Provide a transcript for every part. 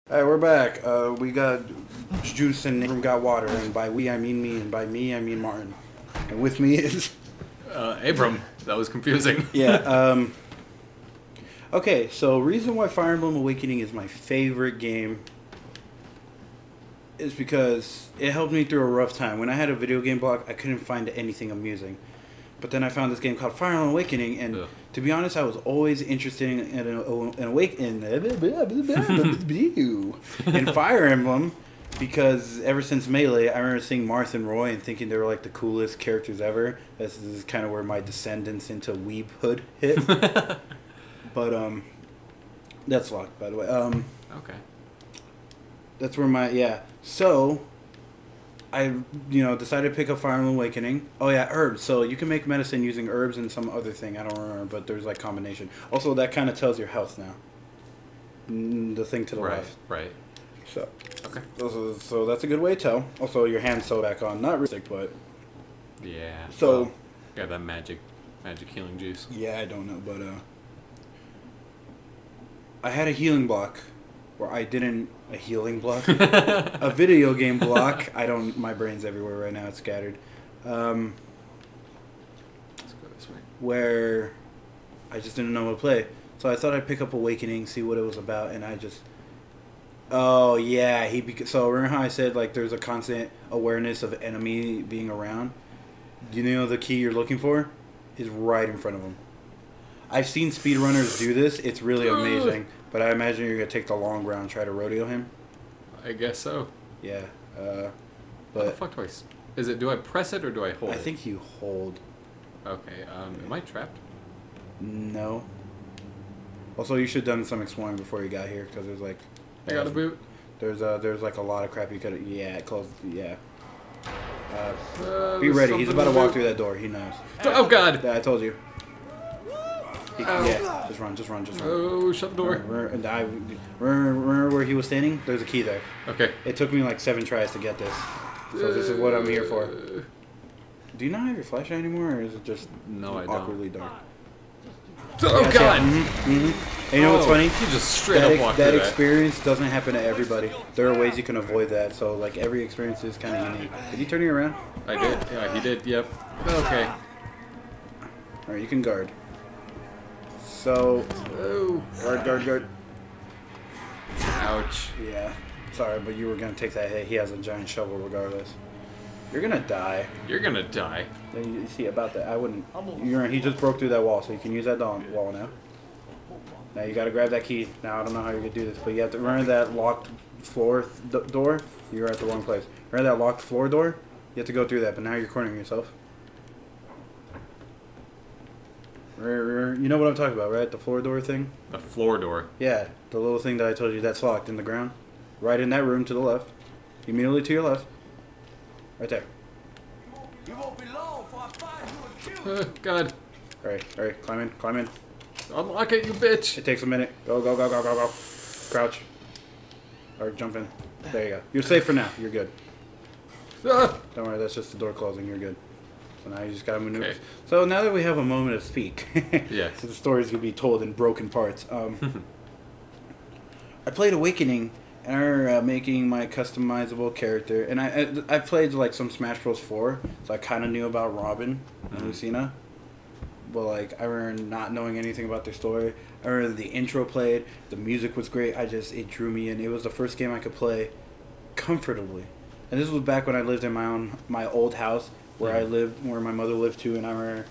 Alright, we're back. We got juice and Abram got water, and by we I mean me, and by me I mean Martin. And with me is... Abram. That was confusing. Yeah, okay, so reason why Fire Emblem Awakening is my favorite game is because it helped me through a rough time. When I had a video game block, I couldn't find anything amusing. But then I found this game called Fire Emblem Awakening, and to be honest, I was always interested in Fire Emblem, because ever since Melee, I remember seeing Marth and Roy and thinking they were like the coolest characters ever. This is kind of where my descendants into weebhood hit. But that's locked, by the way. Okay. That's where my So I decided to pick up Fire Emblem Awakening. Oh yeah, herbs. So you can make medicine using herbs and some other thing. I don't remember, but there's like combination. Also, that kind of tells your health now. The thing to the left. Right. So. Okay. So that's a good way to tell. Also, your hand's sewed back on. Not realistic, but. Yeah. So. Well, got that magic healing juice. Yeah, I don't know, but I had a healing block. Or I didn't a healing block, a video game block. My brain's everywhere right now. It's scattered. Let's go this way. Where I just didn't know what to play, so I thought I'd pick up Awakening, see what it was about, and I just. Oh yeah, so remember how I said like there's a constant awareness of enemy being around. You know the key you're looking for is right in front of them. I've seen speedrunners do this. It's really amazing. But I imagine you're going to take the long route and try to rodeo him. I guess so. Yeah. What the fuck do I... do I press it or do I hold it? I think you hold. Okay. Am I trapped? No. Also, you should have done some exploring before you got here, because there's like... I got a boot. There's like a lot of crap you could have... Yeah, close... Yeah. Be ready. He's about to walk through that door. He knows. Oh, God! Yeah, I told you. Yeah, just run. Oh, shut the door. Remember where he was standing? There's a key there. Okay. It took me like 7 tries to get this. So this is what I'm here for. Do you not have your flashlight anymore, or is it just awkwardly dark? Oh, yeah, God! And you know what's funny? You just straight up walked through that experience doesn't happen to everybody. There are ways you can avoid that, so like every experience is kind of unique. Did he turn you around? I did. Yeah, he did. Yep. Okay. Alright, you can guard. So, guard. Ouch. Yeah. Sorry, but you were going to take that hit. He has a giant shovel regardless. You're going to die. You're going to die. You see, about that, I wouldn't... He just broke through that wall, so you can use that wall now. Now you got to grab that key. Now, I don't know how you're going to do this, but you have to... Remember that locked floor door? You're at the wrong place. Remember that locked floor door? You have to go through that, but now you're cornering yourself. You know what I'm talking about, right? The floor door thing? The floor door? Yeah, the little thing that I told you that's locked in the ground. Right in that room to the left. Immediately to your left. Right there. You won't be long before I find you and kill you. God. Alright, climb in. Unlock it, you bitch! It takes a minute. Go. Crouch. Or jump in. There you go. You're safe for now. You're good. Ah! Don't worry, that's just the door closing. You're good. So now you just gotta maneuver. Okay. So now that we have a moment to speak, yes. The story's gonna be told in broken parts. I played Awakening, and I'm making my customizable character, and I played like some Smash Bros. 4, so I kind of knew about Robin and Lucina, but like I remember not knowing anything about their story. I remember the intro played, the music was great. It drew me in. It was the first game I could play comfortably, and this was back when I lived in my old house. Where my mother lived too, and I remember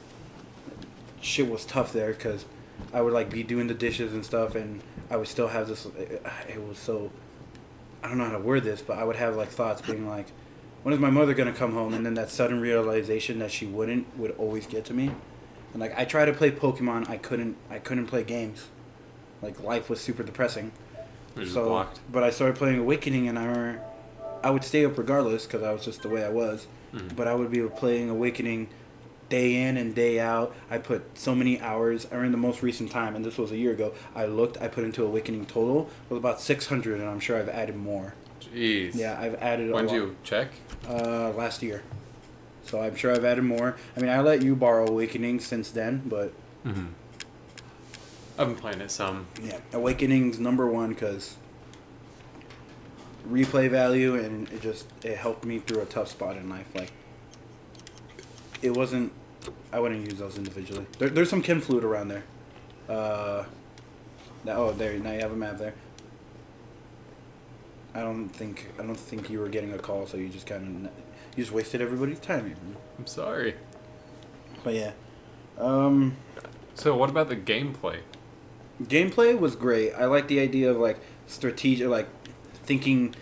shit was tough there because I would like be doing the dishes and stuff, and I would still have this. It was so, I don't know how to word this, but I would have like thoughts being like, when is my mother gonna come home? And then that sudden realization that she wouldn't would always get to me, and like I tried to play Pokemon, I couldn't play games, like life was super depressing. So, blocked. But I started playing Awakening, and I remember I would stay up regardless because I was just the way I was. But I would be playing Awakening day in and day out. I put so many hours. I remember the most recent time, and this was a year ago, I put into Awakening total was about 600, and I'm sure I've added more. Jeez. Yeah, I've added a lot. When did you check? Last year. So I'm sure I've added more. I mean, I let you borrow Awakening since then, but... I've been playing it some. Yeah, Awakening's #1 because replay value, and it helped me through a tough spot in life. Like, it wasn't. I wouldn't use those individually. There's some Kin Flute around there. There. Now you have a map there. I don't think you were getting a call, so you just wasted everybody's time here. I'm sorry. But yeah. So what about the gameplay? Gameplay was great. I like the idea of like strategic, like thinking.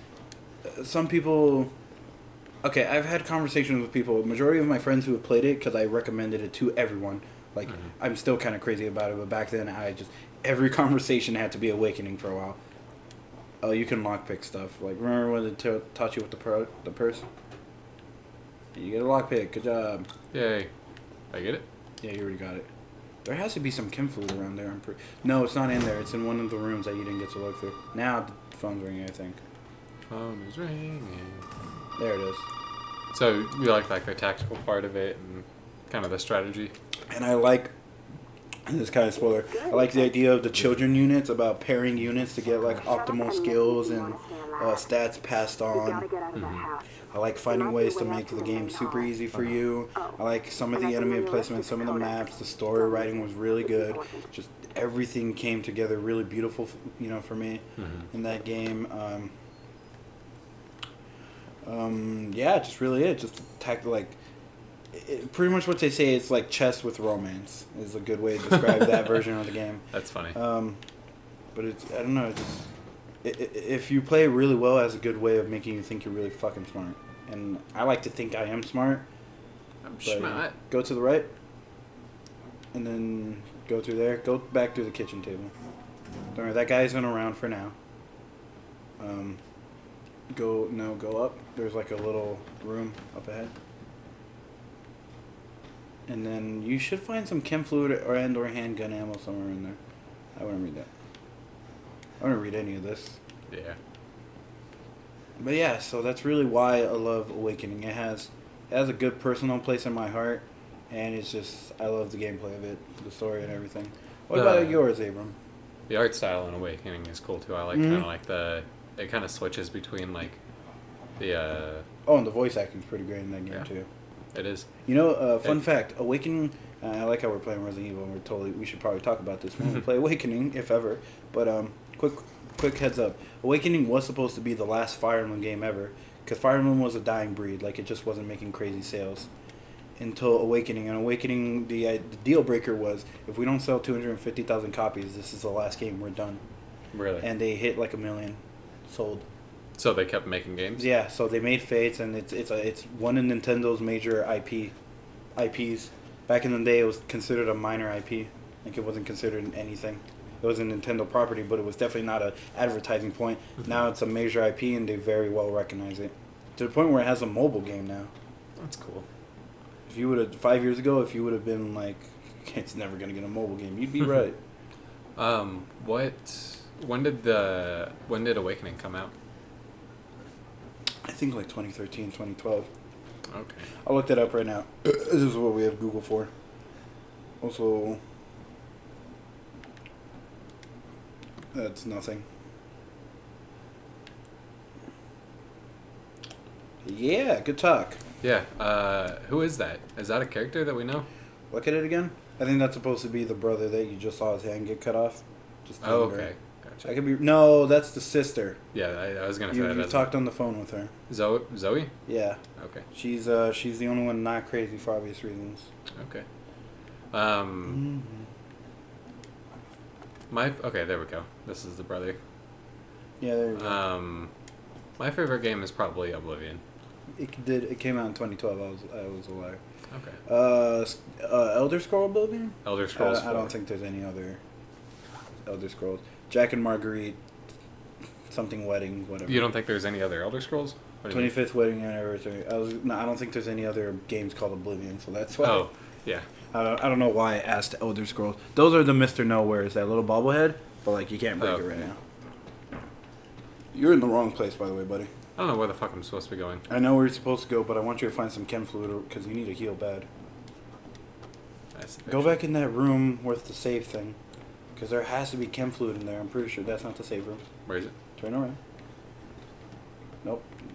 Some people. Okay, I've had conversations with people. The majority of my friends who have played it, because I recommended it to everyone. Like, I'm still kind of crazy about it, but back then every conversation had to be Awakening for a while. Oh, you can lockpick stuff. Like, remember when it taught you with the purse? You get a lockpick. Good job. Yay. I get it? Yeah, you already got it. There has to be some Kin Flute around there. No, it's not in there. It's in one of the rooms that you didn't get to look through. Now the phone's ringing, I think. Phone is ringing. There it is. So you like the tactical part of it and kind of the strategy? And I like, and this is kind of spoiler, I like the idea of the children units, about pairing units to get like optimal skills and stats passed on. I like finding ways to make the game super easy for you. I like some of the enemy placement, some of the maps. The story writing was really good. Just everything came together really beautiful, for me in that game. Yeah, just really it. Just pretty much what they say. It's like chess with romance is a good way to describe that version of the game. That's funny. But I don't know. If you play it really well, it has a good way of making you think you're really fucking smart. And I like to think I am smart. I'm smart. Go to the right, and then go through there. Go back through the kitchen table. Don't worry, that guy isn't around for now. Go up. There's like a little room up ahead. And then you should find some Kin Flute or handgun ammo somewhere in there. I wouldn't read that. I wouldn't read any of this. Yeah. But yeah, so that's really why I love Awakening. It has a good personal place in my heart, and it's just, I love the gameplay of it, the story and everything. What about yours, Abram? The art style in Awakening is cool too. I like kind of like it kind of switches between like the Oh, and the voice acting is pretty great in that game too. It is. Fun fact, Awakening, I like how we're playing Resident Evil, and we should probably talk about this when we play Awakening, if ever. But quick heads up, Awakening was supposed to be the last Fire Emblem game ever, because Fire Emblem was a dying breed, like it just wasn't making crazy sales until Awakening. And Awakening, the deal breaker was, if we don't sell 250,000 copies, this is the last game, we're done. Really? And they hit like 1 million sold. So they kept making games? Yeah, so they made Fates, and it's one of Nintendo's major IPs. Back in the day, it was considered a minor IP. Like, it wasn't considered anything. It was a Nintendo property, but it was definitely not an advertising point. Now it's a major IP, and they very well recognize it. To the point where it has a mobile game now. That's cool. If you would have, 5 years ago, if you would have been like, it's never going to get a mobile game, you'd be right. When did Awakening come out? I think like 2013, 2012. Okay. I'll look that up right now. This is what we have Google for. Also, that's nothing. Yeah, good talk. Yeah. Who is that? Is that a character that we know? Look at it again. I think that's supposed to be the brother that you just saw his hand get cut off. Oh, okay. Gotcha. I could be. No, that's the sister. Yeah, I was gonna say that. You talked on the phone with her. Zoe? Yeah. Okay. She's the only one not crazy for obvious reasons. Okay. Okay, there we go. This is the brother. Yeah, there you go. My favorite game is probably Oblivion. It came out in 2012. I was a liar. Okay. Elder Scrolls Oblivion? Elder Scrolls 4. I don't think there's any other Elder Scrolls. Jack and Marguerite, something wedding, whatever. You don't think there's any other Elder Scrolls? 25th wedding anniversary. I don't think there's any other games called Oblivion, so that's why. Oh, yeah. I don't know why I asked Elder Scrolls. Those are the Mr. Nowheres, that little bobblehead, but like you can't break it right now. You're in the wrong place, by the way, buddy. I don't know where the fuck I'm supposed to be going. I know where you're supposed to go, but I want you to find some Kin Flute because you need to heal bad. Go back in that room with the save thing, because there has to be Kin Flute in there. I'm pretty sure that's not the save room. Where is it? Turn around.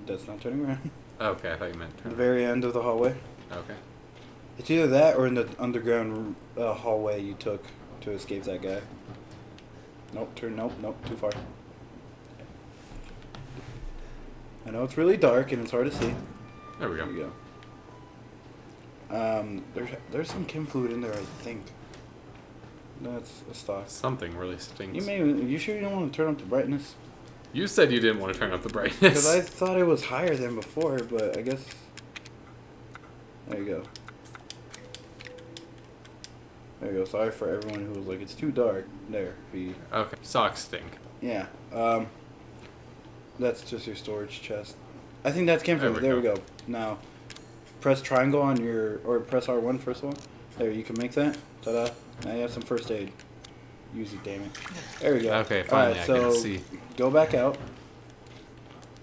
That's not turning around. Okay, I thought you meant The turn. very end of the hallway. Okay. It's either that or in the underground hallway you took to escape that guy. Nope, nope, too far. I know it's really dark and it's hard to see. There we go. There we go. There's some chem fluid in there, I think. That's a stock. Something really stinks. You sure you don't want to turn up the brightness? You said you didn't want to turn up the Because brightness. I thought it was higher than before, but I guess... There you go. There you go. Sorry for everyone who was like, it's too dark. There. Okay. Socks stink. Yeah. That's just your storage chest. I think that's chem fluid. There we go. Now, press triangle on your... Or press R1 first of all. There, you can make that. Ta-da. Now you have some first aid. Use it, damn it. There we go. Okay, finally Alright, I so can see. go back out.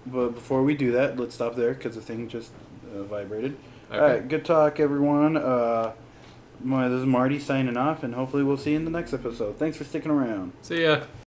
But before we do that, let's stop there because the thing just vibrated. Okay. Alright, good talk, everyone. This is Marty signing off, and hopefully we'll see you in the next episode. Thanks for sticking around. See ya.